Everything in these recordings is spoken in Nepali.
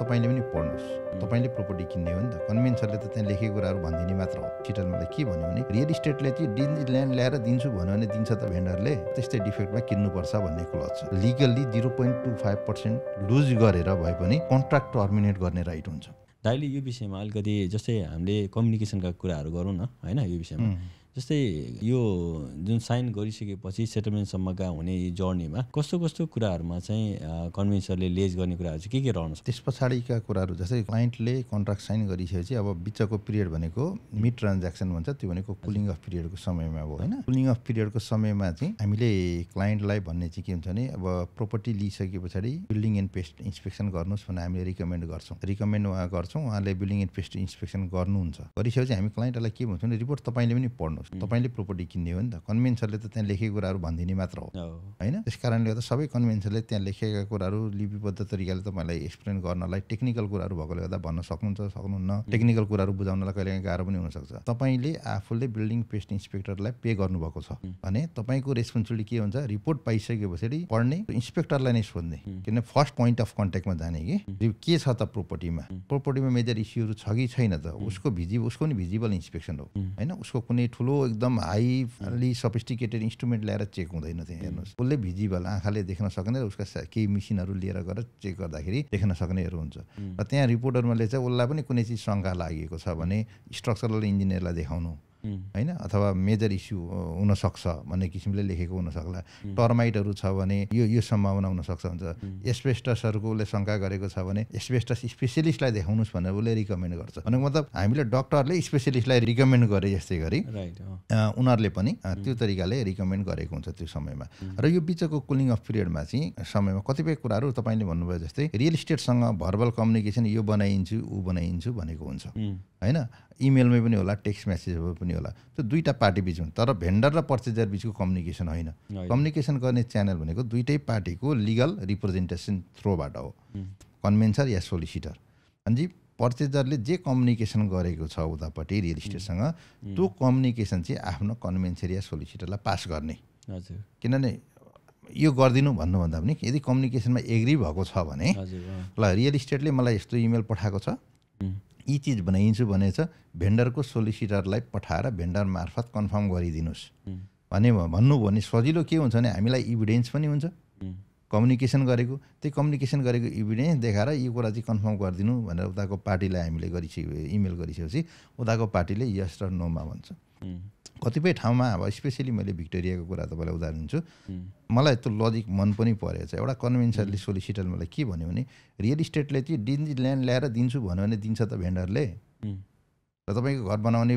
तपाईँले पनि पढ्नुहोस्, तपाईँले प्रपर्टी किन्ने हो नि त। कन्भेन्सरले त त्यहाँ लेखेको कुराहरू भनिदिने मात्र हो। सिटल मलाई के भन्यो भने रियल इस्टेटले चाहिँ ल्यान्ड ल्याएर दिन्छु भन्यो भने दिन्छ त भेन्डरले, त्यस्तै डिफेक्टमा किन्नुपर्छ भन्ने क्लज छ। लिगल्ली 0.25% लुज गरेर भए पनि कन्ट्र्याक्ट टर्मिनेट गर्ने राइट हुन्छ। दाइले यो विषयमा अलिकति जस्तै हामीले कम्युनिकेसनका कुराहरू गरौँ न होइन, यो विषयमा जस्तै यो जुन साइन गरिसकेपछि सेटलमेन्टसम्मका हुने जर्नीमा कस्तो कस्तो कुराहरूमा चाहिँ कन्भेन्सरले लेज गर्ने कुराहरू चाहिँ के रहन्छ? त्यस पछाडिका कुराहरू जस्तै क्लाइन्टले कन्ट्र्याक्ट साइन गरिसकेपछि अब बिचको पिरियड भनेको मिड ट्रान्ज्याक्सन भन्छ, त्यो भनेको कुलिङ अफ पिरियडको समयमा हो होइन। कुलिङ अफ पिरियडको समयमा चाहिँ हामीले क्लाइन्टलाई भन्ने चाहिँ के हुन्छ भने अब प्रपर्टी लिइसके पछाडि बिल्डिङ एन्ड पेस्ट इन्सपेक्सन गर्नुहोस् भनेर हामीले रिकमेन्ड गर्छौँ। उहाँले बिल्डिङ एन्ड पेस्ट इन्सपेक्सन गर्नुहुन्छ। गरिसकेपछि हामी क्लाइन्टलाई के भन्छौँ भने रिपोर्ट तपाईँले पनि पढ्नुहोस्, तपाईँले प्रपर्टी किन्ने हो नि त। कन्भेन्सरले त त्यहाँ लेखेको कुराहरू भनिदिने मात्र हो होइन। त्यस कारणले गर्दा सबै कन्भेन्सरले त्यहाँ लेखेका कुराहरू लिपिबद्ध तरिकाले तपाईँलाई एक्सप्लेन गर्नलाई टेक्निकल कुराहरू भएकोले गर्दा भन्न सक्नुहुन्न। टेक्निकल कुराहरू बुझाउनलाई कहिलेकाहीँ गाह्रो पनि हुनसक्छ। तपाईँले आफूले बिल्डिङ पेस्ट इन्सपेक्टरलाई पे गर्नुभएको छ भने तपाईँको रेस्पोन्सिबिलिटी के हुन्छ, रिपोर्ट पाइसके पछाडि पढ्ने, इन्सपेक्टरलाई नै सोध्ने। किन फर्स्ट पोइन्ट अफ कन्ट्याक्टमा जाने कि के छ त प्रपर्टीमा मेजर इस्युहरू छ कि छैन त। उसको नि भिजिबल इन्सपेक्सन हो होइन। उसको कुनै ठुलो एकदम हाइली सफिस्टिकेटेड इन्स्ट्रुमेन्ट ल्याएर चेक हुँदैन त्यहाँ। हेर्नुहोस्, उसले भिजिबल आँखाले देख्न सक्ने र उसका केही मेसिनहरू लिएर गएर चेक गर्दाखेरि देख्न सक्नेहरू हुन्छ। र त्यहाँ रिपोर्टरमा लेख्छ उसलाई पनि कुनै चिज शङ्का लागेको छ भने स्ट्रक्चरल इन्जिनियरलाई देखाउनु होइन, अथवा मेजर इस्यु हुनसक्छ भन्ने किसिमले लेखेको हुनसक्ला। टर्माइटहरू छ भने यो सम्भावना हुनसक्छ हुन्छ। एस्बेस्टसहरूको उसले शङ्का गरेको छ भने एस्बेस्टस स्पेसियलिस्टलाई देखाउनुहोस् भनेर उसले रिकमेन्ड गर्छ। भनेको मतलब हामीले डक्टरले स्पेसियलिस्टलाई रिकमेन्ड गरे जस्तै गरी उनीहरूले पनि त्यो तरिकाले रिकमेन्ड गरेको हुन्छ त्यो समयमा। र यो बिचको कुलिङ अफ पिरियडमा चाहिँ समयमा कतिपय कुराहरू तपाईँले भन्नुभयो जस्तै रियल इस्टेटसँग भर्बल कम्युनिकेसन यो बनाइन्छु ऊ बनाइन्छु भनेको हुन्छ होइन। इमेलमै पनि होला, टेक्स्ट मेसेजमा पनि होला, त्यो दुईवटा पार्टी बिच हुन्छ। तर भेन्डर र पर्चेजर बिचको कम्युनिकेसन होइन। कम्युनिकेसन गर्ने च्यानल भनेको दुईटै पार्टीको लिगल रिप्रेजेन्टेसन थ्रोबाट हो, कन्भेन्सर या सोलिसिटर। अनि पर्चेजरले जे कम्युनिकेसन गरेको छ उतापट्टि रियल इस्टेटसँग त्यो कम्युनिकेसन चाहिँ आफ्नो कन्भेन्सर या सोलिसिटरलाई पास गर्ने। किनभने यो गरिदिनु भन्नुभन्दा पनि यदि कम्युनिकेसनमा एग्री भएको छ भने ल रियल इस्टेटले मलाई यस्तो इमेल पठाएको छ, यी चिज बनाइन्छु भनेछ, भेन्डरको सोलिसिटरलाई पठाएर भेन्डर मार्फत कन्फर्म गरिदिनुहोस् भन्नुभयो भने सजिलो के हुन्छ भने हामीलाई इभिडेन्स पनि हुन्छ कम्युनिकेसन गरेको। त्यही कम्युनिकेसन गरेको इभिडेन्स देखाएर यो कुरा चाहिँ कन्फर्म गरिदिनु भनेर उताको पार्टीलाई हामीले इमेल गरिसकेपछि उताको पार्टीले यस र नोमा भन्छ। कतिपय ठाउँमा अब स्पेसली मैले भिक्टोरियाको कुरा तपाईँलाई उदाहरण दिन्छु। मलाई त्यो लजिक मन पनि परेको छ। एउटा कन्भेन्सरले सोलिसिटर मलाई के भन्यो भने रियल इस्टेटले चाहिँ ल्यान्ड ल्याएर दिन्छु भन्यो भने दिन्छ त भेन्डरले। र तपाईँको घर बनाउने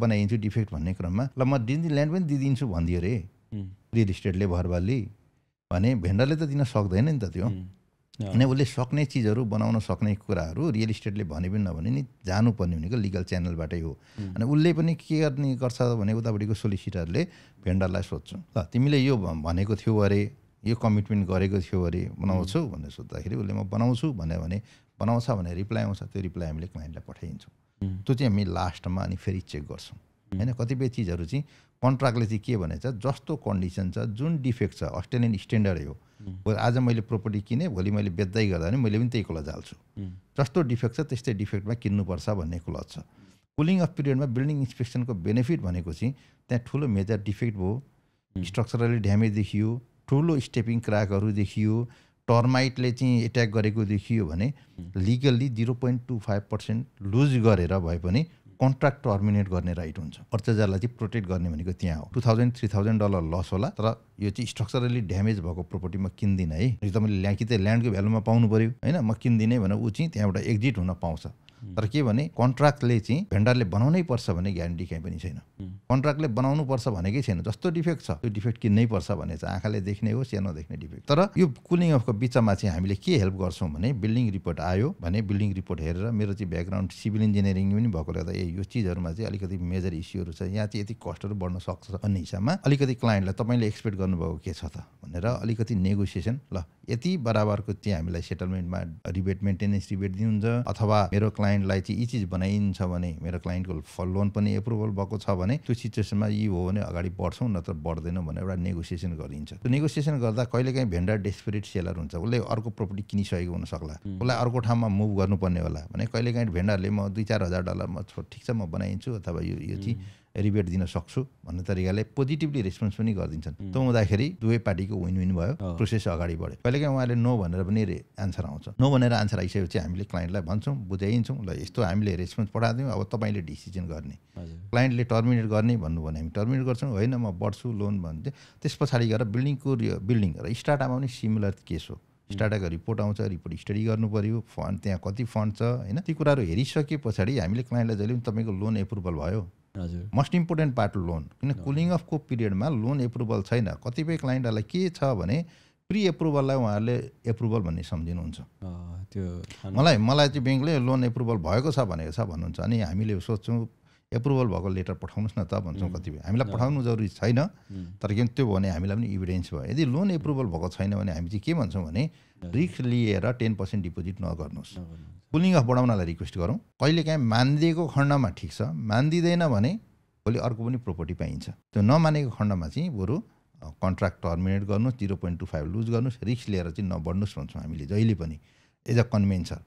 बनाइदिन्छु डिफेक्ट भन्ने क्रममा ल म ल्यान्ड पनि दिइदिन्छु भनिदियो रे रियल इस्टेटले भरबाली भने भेन्डरले त दिन सक्दैन नि त त्यो। अनि उसले सक्ने चिजहरू बनाउन सक्ने कुराहरू रियल इस्टेटले भने पनि नभने नि जानुपर्ने भनेको लिगल च्यानलबाटै हो। अनि उसले पनि के गर्ने गर्छ भने उतापट्टिको सोलिसिटरले भेन्डरलाई सोध्छु ल तिमीले यो भनेको थियो अरे, यो कमिटमेन्ट गरेको थियो अरे, बनाउँछौ भनेर सोद्धाखेरि उसले म बनाउँछु भन्यो भने बनाउँछ भने रिप्लाई आउँछ। त्यो रिप्लाई हामीले क्लाइन्टलाई पठाइदिन्छौँ। त्यो चाहिँ हामी लास्टमा अनि फेरि चेक गर्छौँ होइन। कतिपय चिजहरू चाहिँ कन्ट्र्याक्टले चाहिँ के भनेछ, जस्तो कन्डिसन छ, जुन डिफेक्ट छ, अस्ट्रेलियन स्ट्यान्डर्डै हो। आज मैले प्रपर्टी किने, भोलि मैले बेच्दै गर्दा पनि मैले पनि त्यही क्लज हाल्छु। जस्तो डिफेक्ट छ त्यस्तै डिफेक्टमा किन्नुपर्छ भन्ने क्लज छ। कुलिङ अफ पिरियडमा बिल्डिङ इन्सपेक्सनको बेनिफिट भनेको चाहिँ त्यहाँ ठुलो मेजर डिफेक्ट भयो, स्ट्रक्चरली ड्यामेज देखियो, ठुलो स्टेपिङ क्र्याकहरू देखियो, टर्माइटले चाहिँ एट्याक गरेको देखियो भने लिगल्ली 0.25% लुज गरेर भए पनि कन्ट्र्याक्ट टर्मिनेट गर्ने राइट हुन्छ। पर्चेजरलाई चाहिँ प्रोटेक्ट गर्ने भनेको त्यहाँ हो। $2,000-3,000 लस होला, तर यो चाहिँ स्ट्रक्चरली ड्यामेज भएको प्रपर्टी म किन्दिनँ है। तपाईँले कि त ल्यान्डको भ्यालुमा पाउनु पऱ्यो होइन, म किन्दिनँ भने ऊ चाहिँ त्यहाँबाट एक्जिट हुन पाउँछ। तर के भने कन्ट्र्याक्टले चाहिँ भेन्डरले बनाउनै पर्छ भन्ने ग्यारेन्टी कहीँ पनि छैन। कन्ट्र्याक्टले बनाउनु पर्छ भनेकै छैन। जस्तो डिफेक्ट छ त्यो डिफेक्ट किन्नै पर्छ भने चाहिँ आँखाले देख्ने होस् या नदेख्ने डिफेक्ट। तर यो कुलिङ अफको बिचमा चाहिँ हामीले के हेल्प गर्छौँ भने बिल्डिङ रिपोर्ट आयो भने बिल्डिङ रिपोर्ट हेरेर मेरो चाहिँ ब्याकग्राउन्ड सिभिल इन्जिनियरिङ पनि भएकोले गर्दा यो चिजहरूमा चाहिँ अलिकति मेजर इस्युहरू छ, यहाँ चाहिँ यति कस्टहरू बढ्न सक्छ भन्ने हिसाबमा अलिकति क्लाइन्टलाई तपाईँले एक्सपेक्ट गर्नुभएको के छ त भनेर अलिकति नेगोसिएसन ल यति बराबरको चाहिँ हामीलाई सेटलमेन्टमा रिबेट मेन्टेनेन्स रिबेट दिनुहुन्छ अथवा मेरो क्लाइन्टलाई चाहिँ यी चिज बनाइन्छ भने मेरो क्लाइन्टको लोन पनि एप्रुभल भएको छ भने त्यो सिचुएसनमा यी हो भने अगाडि बढ्छौँ नत्र बढ्दैनौँ भनेर एउटा नेगोसिएसन गरिन्छ। त्यो नेगोसिएसन गर्दा कहिलेकाहीँ भेन्डर डेस्परेट सेलर हुन्छ, उसले अर्को प्रपर्टी किनिसकेको हुनसक्ला, उसलाई अर्को ठाउँमा मुभ गर्नुपर्ने होला भने कहिलेकाहीँ भेन्डरले म $2-4,000 म ठिक छ म बनाइदिन्छु अथवा यो चाहिँ रिबेट दिन सक्छु भन्ने तरिकाले पोजिटिभली रेस्पोन्स पनि गरिदिन्छन्। त्यो हुँदाखेरि दुवै पार्टीको विन विन भयो, प्रोसेस अगाडि बढ्यो। कहिलेकाहीँ उहाँले नो भनेर पनि आन्सर आउँछ, नो भनेर आन्सर आइसकेपछि हामीले क्लाइन्टलाई भन्छौँ, बुझाइदिन्छौँ, ल यस्तो हामीले रेस्पोन्स पठाइदिउँ, अब तपाईँले डिसिजन गर्ने। क्लाइन्टले टर्मिनेट गर्ने भन्नु भने हामी टर्मिनेट गर्छौँ, होइन म बढ्छु लोन भन्थे। त्यस पछाडि गएर बिल्डिङ र स्टार्टअपमा पनि सिमिलर केस हो। स्टार्टअपको रिपोर्ट आउँछ, रिपोर्ट स्टडी गर्नु पऱ्यो, फन्ड त्यहाँ कति फन्ड छ होइन, ती कुराहरू हेरिसके पछाडि हामीले क्लाइन्टलाई जहिले पनि तपाईँको लोन एप्रुभल भयो, मोस्ट इम्पोर्टेन्ट पार्ट लोन, किन कुलिङ अफको पिरियडमा लोन एप्रुभल छैन। कतिपय क्लाइन्टहरूलाई के छ भने प्रि एप्रुभललाई उहाँहरूले एप्रुभल भन्ने सम्झिनुहुन्छ। मलाई चाहिँ ब्याङ्कले लोन एप्रुभल भएको छ भनेको छ भन्नुहुन्छ, अनि हामीले सोध्छौँ एप्रुभल भएको लेटर पठाउनुहोस् न त भन्छौँ। कतिपय हामीलाई पठाउनु जरुरी छैन, तर किन त्यो भने हामीलाई पनि इभिडेन्स भयो। यदि लोन एप्रुभल भएको छैन भने हामी चाहिँ के भन्छौँ भने रिस्क लिएर 10% डिपोजिट नगर्नुहोस्, कुलिङ अफ बढाउनलाई रिक्वेस्ट गरौँ। कहिलेकाहीँ मानिदिएको खण्डमा ठिक छ, मानिदिँदैन भने भोलि अर्को पनि प्रोपर्टी पाइन्छ। त्यो नमानेको खण्डमा चाहिँ बरु कन्ट्र्याक्ट टर्मिनेट गर्नुहोस्, 0.25 लुज गर्नुहोस्, रिस्क लिएर चाहिँ नबढ्नुहोस् भन्छौँ हामीले जहिले पनि एज अ कन्भेन्सर।